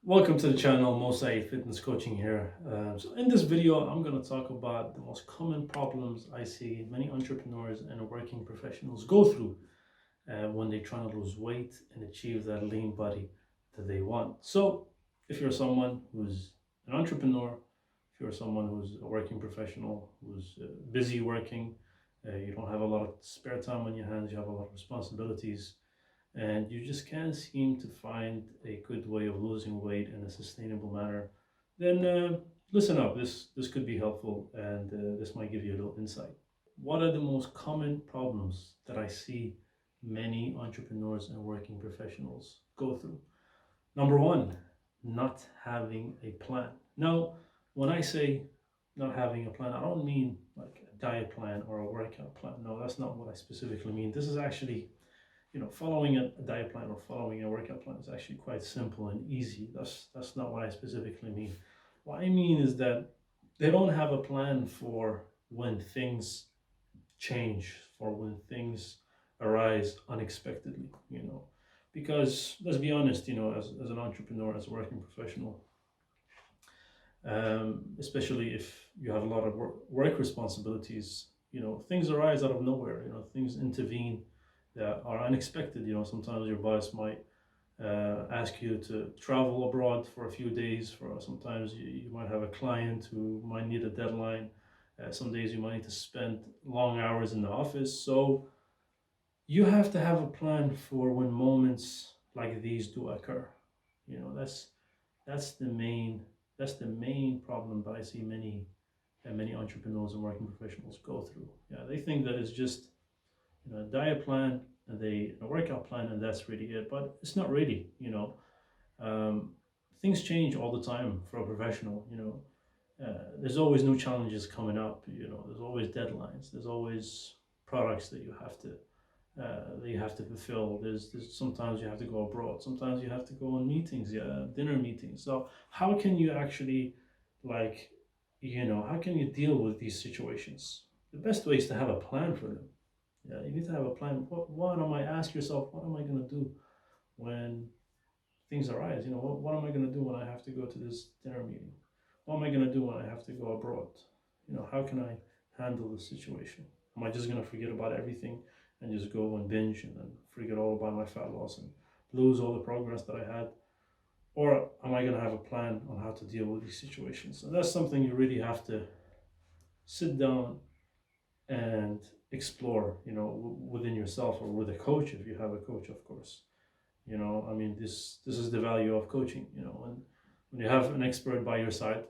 Welcome to the channel, Mosai Fitness Coaching here. So in this video, I'm going to talk about the most common problems I see many entrepreneurs and working professionals go through when they're trying to lose weight and achieve that lean body that they want. So if you're someone who's an entrepreneur, if you're someone who's a working professional, who's busy working, you don't have a lot of spare time on your hands, you have a lot of responsibilities, and you just can't seem to find a good way of losing weight in a sustainable manner, then listen up. This could be helpful, and this might give you a little insight. What are the most common problems that I see many entrepreneurs and working professionals go through? Number one, not having a plan. Now, when I say not having a plan, I don't mean like a diet plan or a workout plan. No, that's not what I specifically mean. This is actually, following a diet plan or following a workout plan is actually quite simple and easy. That's not what I specifically mean. What I mean is that they don't have a plan for when things change, for when things arise unexpectedly, because let's be honest, as an entrepreneur, as a working professional, especially if you have a lot of work responsibilities, things arise out of nowhere, things intervene that are unexpected. Sometimes your boss might ask you to travel abroad for a few days. For sometimes you might have a client who might need a deadline. Some days you might need to spend long hours in the office. So you have to have a plan for when moments like these do occur. That's the main problem that I see many entrepreneurs and working professionals go through. Yeah, they think that it's just a diet plan and a workout plan, and that's really it. But it's not really. Um, Things change all the time for a professional. There's always new challenges coming up. There's always deadlines. There's always products that you have to fulfill. There's sometimes you have to go abroad. Sometimes you have to go on meetings, yeah, dinner meetings. So how can you actually, like, how can you deal with these situations? The best way is to have a plan for them. Yeah, you need to have a plan. Ask yourself, what am I going to do when things arise? What am I going to do when I have to go to this dinner meeting? What am I going to do when I have to go abroad? How can I handle the situation? Am I just going to forget about everything and just go and binge and then forget all about my fat loss and lose all the progress that I had? Or am I going to have a plan on how to deal with these situations? And that's something you really have to sit down and explore, within yourself, or with a coach if you have a coach, of course. I mean, this is the value of coaching. When you have an expert by your side,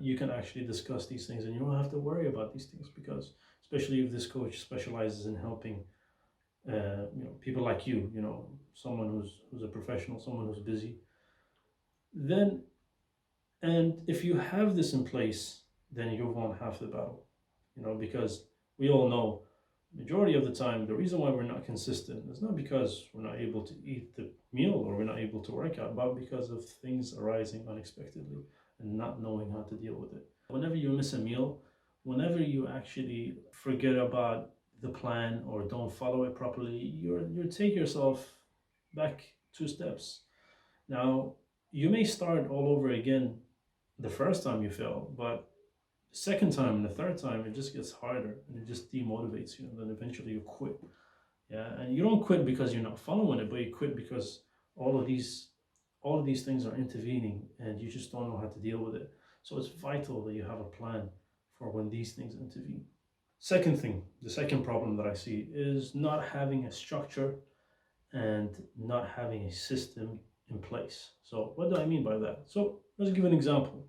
you can actually discuss these things, and you don't have to worry about these things, because especially if this coach specializes in helping people like you, someone who's a professional, someone who's busy, then, and if you have this in place, then you won half the battle. Because we all know, majority of the time, the reason why we're not consistent is not because we're not able to eat the meal or we're not able to work out, but because of things arising unexpectedly and not knowing how to deal with it. Whenever you miss a meal, whenever you actually forget about the plan or don't follow it properly, you take yourself back 2 steps. Now, you may start all over again the first time you fail, but the second time and the third time, it just gets harder and it just demotivates you, and then eventually you quit. Yeah, and you don't quit because you're not following it, but you quit because all of these things are intervening and you just don't know how to deal with it. So it's vital that you have a plan for when these things intervene. Second thing, the second problem that I see is not having a structure and not having a system in place. So what do I mean by that? So let's give an example.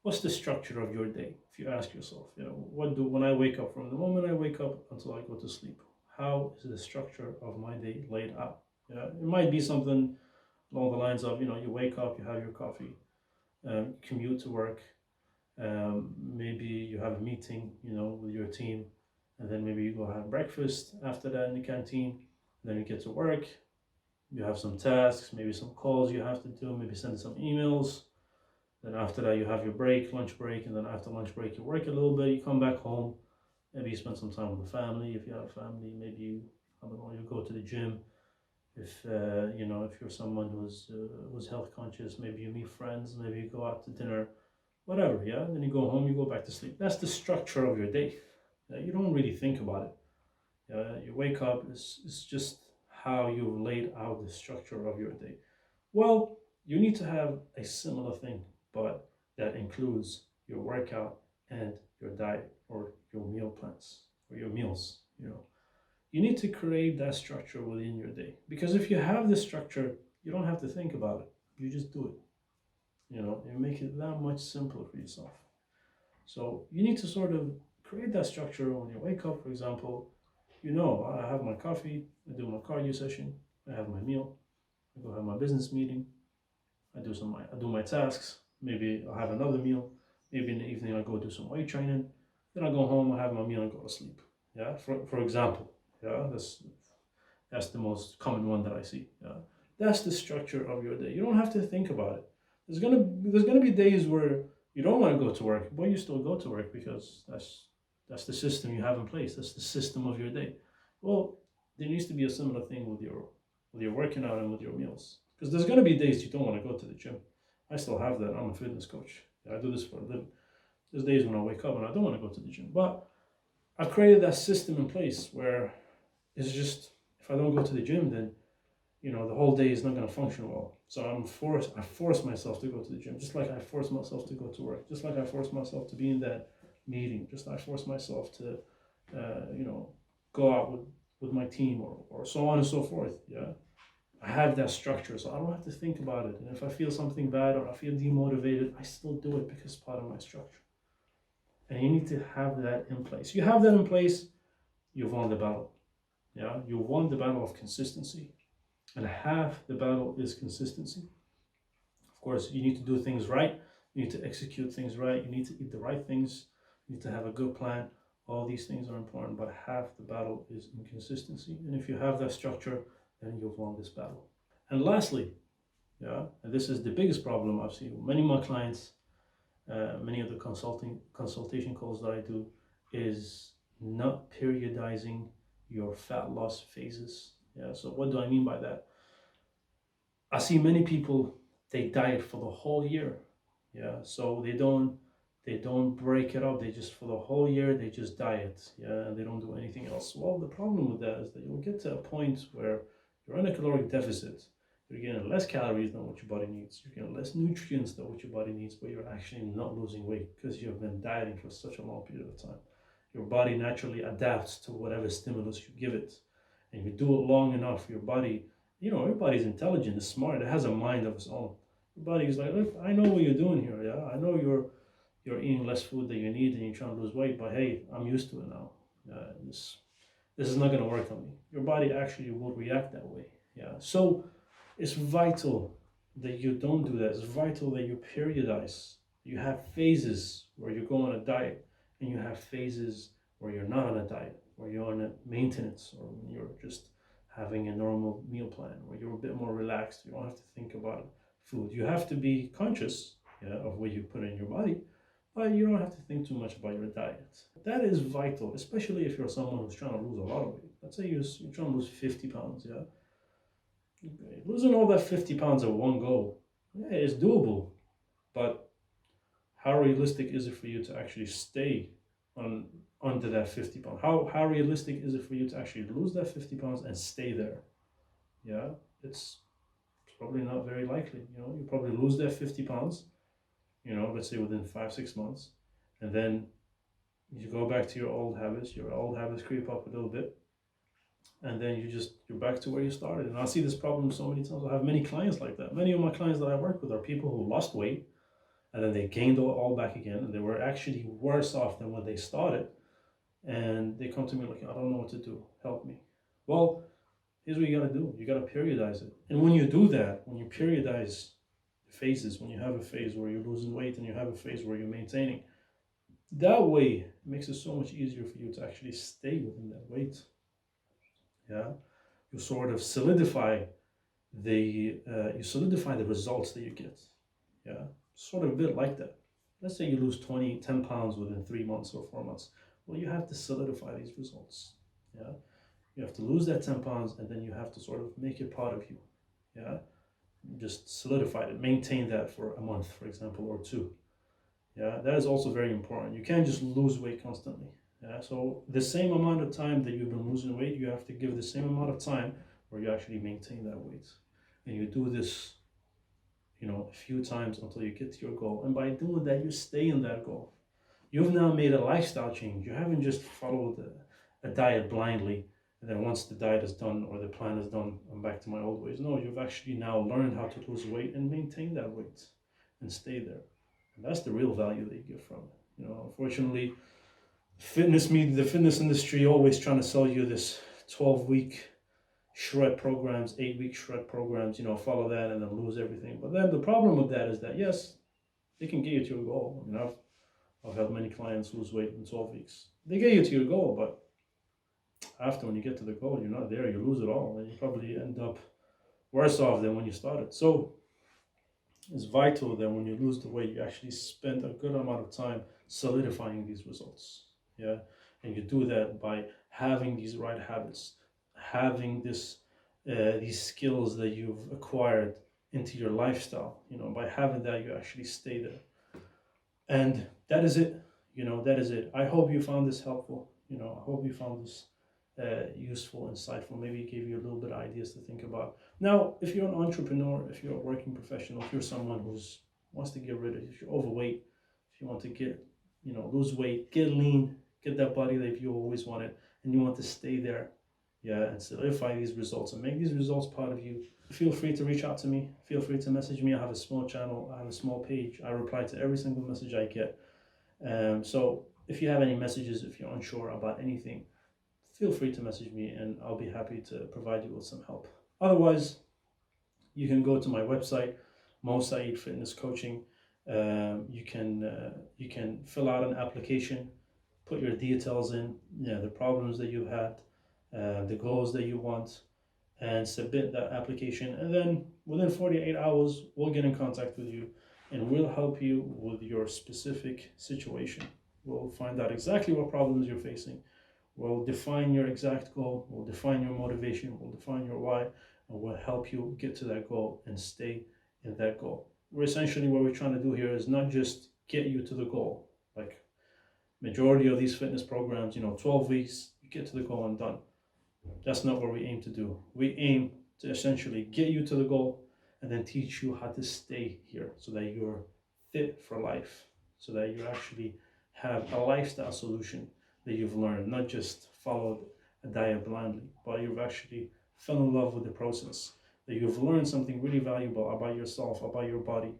What's the structure of your day? If you ask yourself, when I wake up, from the moment I wake up until I go to sleep, how is the structure of my day laid out? It might be something along the lines of, you wake up, you have your coffee, commute to work, maybe you have a meeting, with your team, and then maybe you go have breakfast after that in the canteen, then you get to work, you have some tasks, maybe some calls you have to do, maybe send some emails. Then after that, you have your break, lunch break, and then after lunch break, you work a little bit, you come back home, maybe you spend some time with the family. If you have a family, maybe you, I don't know, you go to the gym, If if you're someone who's health conscious, maybe you meet friends, maybe you go out to dinner, whatever. Yeah, then you go home, you go back to sleep. That's the structure of your day. You don't really think about it. You wake up. It's just how you've laid out the structure of your day. Well, you need to have a similar thing, but that includes your workout and your diet or your meal plans or your meals. You need to create that structure within your day, because if you have this structure, you don't have to think about it. You just do it. You make it that much simpler for yourself. So you need to sort of create that structure when you wake up. For example, I have my coffee, I do my cardio session, I have my meal, I go have my business meeting, I do my tasks. Maybe I'll have another meal. Maybe in the evening I go do some weight training. Then I go home, I have my meal and go to sleep. Yeah, for example. Yeah, that's the most common one that I see. Yeah, that's the structure of your day. You don't have to think about it. There's gonna be days where you don't want to go to work, but you still go to work because that's the system you have in place. That's the system of your day. Well, there needs to be a similar thing with your working out and with your meals. Because there's gonna be days you don't want to go to the gym. I still have that. I'm a fitness coach. I do this for a living. There's days when I wake up and I don't want to go to the gym, but I've created that system in place where it's just, if I don't go to the gym, then the whole day is not going to function well. So I force myself to go to the gym, just like I force myself to go to work, just like I force myself to be in that meeting, just like I force myself to, go out with my team, or so on and so forth. Yeah. I have that structure, so I don't have to think about it. And if I feel something bad or I feel demotivated, I still do it because it's part of my structure. And you need to have that in place. You have that in place, you've won the battle. Yeah, you won the battle of consistency. And half the battle is consistency. Of course, you need to do things right. You need to execute things right. You need to eat the right things. You need to have a good plan. All these things are important, but half the battle is inconsistency. And if you have that structure, then you've won this battle. And lastly, yeah, and this is the biggest problem I've seen with many of my clients, many of the consultation calls that I do, is not periodizing your fat loss phases. Yeah, so what do I mean by that? I see many people, they diet for the whole year. Yeah, so they don't break it up. They just, for the whole year they just diet. Yeah, and they don't do anything else. Well, the problem with that is that you'll get to a point where you're in a caloric deficit. You're getting less calories than what your body needs. You're getting less nutrients than what your body needs, but you're actually not losing weight because you've been dieting for such a long period of time. Your body naturally adapts to whatever stimulus you give it. And you do it long enough, your body's intelligent, it's smart, it has a mind of its own. Your body's like, look, I know what you're doing here, yeah. I know you're eating less food than you need and you're trying to lose weight, but hey, I'm used to it now. This is not gonna work on me. Your body actually will react that way. Yeah. So it's vital that you don't do that. It's vital that you periodize. You have phases where you go on a diet, and you have phases where you're not on a diet, where you're on a maintenance, or when you're just having a normal meal plan, where you're a bit more relaxed. You don't have to think about food. You have to be conscious, yeah, of what you put in your body, but you don't have to think too much about your diet. That is vital, especially if you're someone who's trying to lose a lot of weight. Let's say you're trying to lose 50 pounds, yeah. Okay. Losing all that 50 pounds at one go, yeah, it's doable, but how realistic is it for you to actually stay on under that 50 pounds? How realistic is it for you to actually lose that 50 pounds and stay there? Yeah, it's probably not very likely. You probably lose that 50 pounds, let's say within 5, 6 months, and then you go back to your old habits creep up a little bit, and then you're back to where you started. And I see this problem so many times. I have many clients like that. Many of my clients that I work with are people who lost weight and then they gained all back again, and they were actually worse off than when they started. And they come to me like, I don't know what to do, help me. Well, here's what you got to do. You got to periodize it. And when you do that, when you periodize phases, when you have a phase where you're losing weight and you have a phase where you're maintaining, that way it makes it so much easier for you to actually stay within that weight. Yeah, you sort of solidify the results that you get. Yeah, sort of a bit like that. Let's say you lose 10 pounds within 3 months or 4 months. Well, you have to solidify these results. Yeah, You have to lose that 10 pounds, and then you have to sort of make it part of you. Yeah. Just solidify it, maintain that for a month, for example, or two. Yeah. That is also very important. You can't just lose weight constantly. Yeah. So the same amount of time that you've been losing weight, you have to give the same amount of time where you actually maintain that weight. And you do this, a few times until you get to your goal. And by doing that, you stay in that goal. You've now made a lifestyle change. You haven't just followed a diet blindly, and then once the diet is done or the plan is done, I'm back to my old ways. No, you've actually now learned how to lose weight and maintain that weight and stay there. And that's the real value that you get from it. Unfortunately, the fitness industry always trying to sell you this 12-week shred programs, 8-week shred programs, follow that and then lose everything. But then the problem with that is that, yes, they can get you to your goal. I mean, I've had many clients lose weight in 12 weeks. They get you to your goal, but after, when you get to the goal, you're not there, you lose it all, and you probably end up worse off than when you started. So it's vital that when you lose the weight, you actually spend a good amount of time solidifying these results. Yeah. And you do that by having these right habits, having these skills that you've acquired into your lifestyle. By having that, you actually stay there. And that is it. That is it. I hope you found this helpful. I hope you found this useful, insightful. Maybe it gave you a little bit of ideas to think about. Now, if you're an entrepreneur, if you're a working professional, if you're someone who's wants to get rid of, if you're overweight, if you want to get, lose weight, get lean, get that body that you always wanted, and you want to stay there, yeah, and solidify these results and make these results part of you, feel free to reach out to me. Feel free to message me. I have a small channel. I have a small page. I reply to every single message I get. So if you have any messages, if you're unsure about anything, feel free to message me and I'll be happy to provide you with some help. Otherwise, you can go to my website, Mo Saeed Fitness Coaching. You can fill out an application, put your details in, the problems that you had, the goals that you want, and submit that application. And then within 48 hours, we'll get in contact with you and we'll help you with your specific situation. We'll find out exactly what problems you're facing. We'll define your exact goal. We'll define your motivation. We'll define your why, and we'll help you get to that goal and stay in that goal. Essentially, what we're trying to do here is not just get you to the goal. Like majority of these fitness programs, 12 weeks, you get to the goal and done. That's not what we aim to do. We aim to essentially get you to the goal and then teach you how to stay here so that you're fit for life, so that you actually have a lifestyle solution that you've learned, not just followed a diet blindly, but you've actually fell in love with the process, that you've learned something really valuable about yourself, about your body,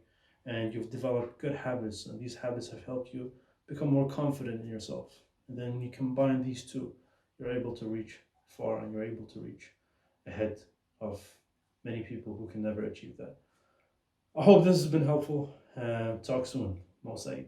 and you've developed good habits, and these habits have helped you become more confident in yourself. And then when you combine these two, you're able to reach far and you're able to reach ahead of many people who can never achieve that. I hope this has been helpful. Talk soon. Mo Saeed.